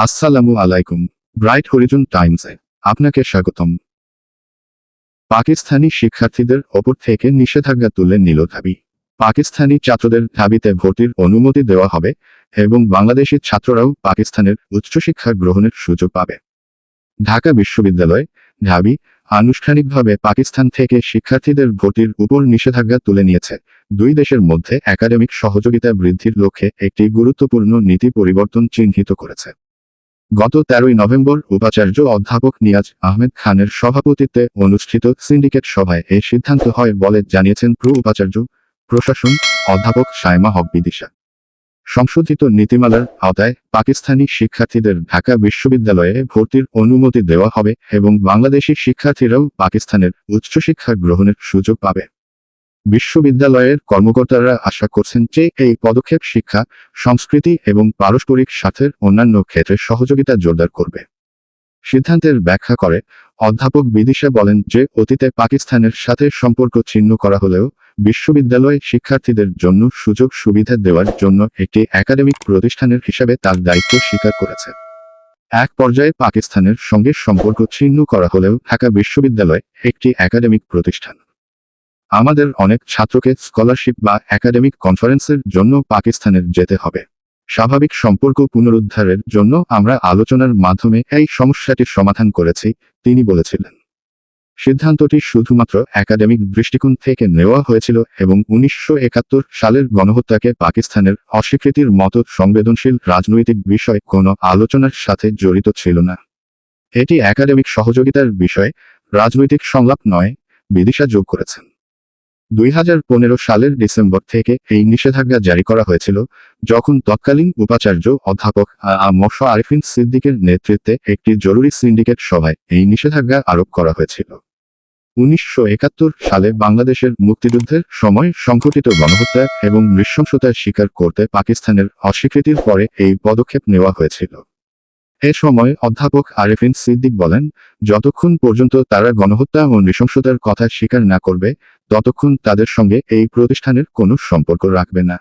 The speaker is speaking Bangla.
আসসালামু আলাইকুম। ব্রাইট হরিজন টাইমসে আপনাকে স্বাগতম। পাকিস্তানি শিক্ষার্থীদের ওপর থেকে নিষেধাজ্ঞা তুলে নিল ঢাবি। পাকিস্তানি ছাত্রদের ঢাবিতে ভর্তির অনুমতি দেওয়া হবে এবং বাংলাদেশি ছাত্ররাও পাকিস্তানের উচ্চশিক্ষা গ্রহণের সুযোগ পাবে। ঢাকা বিশ্ববিদ্যালয় ঢাবি আনুষ্ঠানিকভাবে পাকিস্তান থেকে শিক্ষার্থীদের ভর্তির উপর নিষেধাজ্ঞা তুলে নিয়েছে। দুই দেশের মধ্যে একাডেমিক সহযোগিতা বৃদ্ধির লক্ষ্যে একটি গুরুত্বপূর্ণ নীতি পরিবর্তন চিহ্নিত করেছে। গত 13 নভেম্বর উপাচার্য অধ্যাপক নিয়াজ আহমেদ খানের সভাপতিত্বে অনুষ্ঠিত সিন্ডিকেট সভায় এ সিদ্ধান্ত হয় বলে জানিয়েছেন উপাচার্য প্রশাসন অধ্যাপক সায়মা হক বিদিশা। সংশোধিত নীতিমালার আওতায় পাকিস্তানি শিক্ষার্থীদের ঢাকা বিশ্ববিদ্যালয়ে ভর্তির অনুমতি দেওয়া হবে এবং বাংলাদেশি শিক্ষার্থীরাও পাকিস্তানের উচ্চশিক্ষা গ্রহণের সুযোগ পাবে। বিশ্ববিদ্যালয়ের কর্মকর্তারা আশা করছেন যে এই পদক্ষেপ শিক্ষা, সংস্কৃতি এবং পারস্পরিক স্বার্থের অন্যান্য ক্ষেত্রে সহযোগিতা জোরদার করবে। সিদ্ধান্তের ব্যাখ্যা করে অধ্যাপক বিদিশা বলেন যে অতীতে পাকিস্তানের সাথে সম্পর্ক ছিন্ন করা হলেও বিশ্ববিদ্যালয় শিক্ষার্থীদের জন্য সুযোগ সুবিধা দেওয়ার জন্য একটি একাডেমিক প্রতিষ্ঠানের হিসাবে তার দায়িত্ব স্বীকার করেছে। এক পর্যায়ে পাকিস্তানের সঙ্গে সম্পর্ক ছিন্ন করা হলেও ঢাকা বিশ্ববিদ্যালয় একটি একাডেমিক প্রতিষ্ঠান। আমাদের অনেক ছাত্রকে স্কলারশিপ বা একাডেমিক কনফারেন্সের জন্য পাকিস্তানের যেতে হবে। স্বাভাবিক সম্পর্ক পুনরুদ্ধারের জন্য আমরা আলোচনার মাধ্যমে এই সমস্যাটির সমাধান করেছি, তিনি বলেছিলেন। সিদ্ধান্তটি শুধুমাত্র একাডেমিক দৃষ্টিকোণ থেকে নেওয়া হয়েছিল এবং 1971 সালের গণহত্যাকে পাকিস্তানের অস্বীকৃতির মতো সংবেদনশীল রাজনৈতিক বিষয় কোনো আলোচনার সাথে জড়িত ছিল না। এটি একাডেমিক সহযোগিতার বিষয়, রাজনৈতিক সংলাপ নয়, বিদিশা যোগ করেছেন। 2015 সালের ডিসেম্বর থেকে এই নিষেধাজ্ঞা জারি করা হয়েছিল, যখন তৎকালীন উপাচার্য অধ্যাপক আরিফিন সিদ্দিকের নেতৃত্বে একটি জরুরি সিন্ডিকেট সভায় এই নিষেধাজ্ঞা আরোপ করা হয়েছিল। 1971 সালে বাংলাদেশের মুক্তিযুদ্ধের সময় সংঘটিত গণহত্যা এবং নৃশংসতা স্বীকার করতে পাকিস্তানের অস্বীকৃতির পরে এই পদক্ষেপ নেওয়া হয়েছিল। এ সময় অধ্যাপক আরিফিন সিদ্দিক বলেন, যতক্ষণ পর্যন্ত তারা গণহত্যা ও নৃশংসতার কথা স্বীকার না করবে ততক্ষণ তাদের সঙ্গে এই প্রতিষ্ঠানের কোনো সম্পর্ক রাখবে না।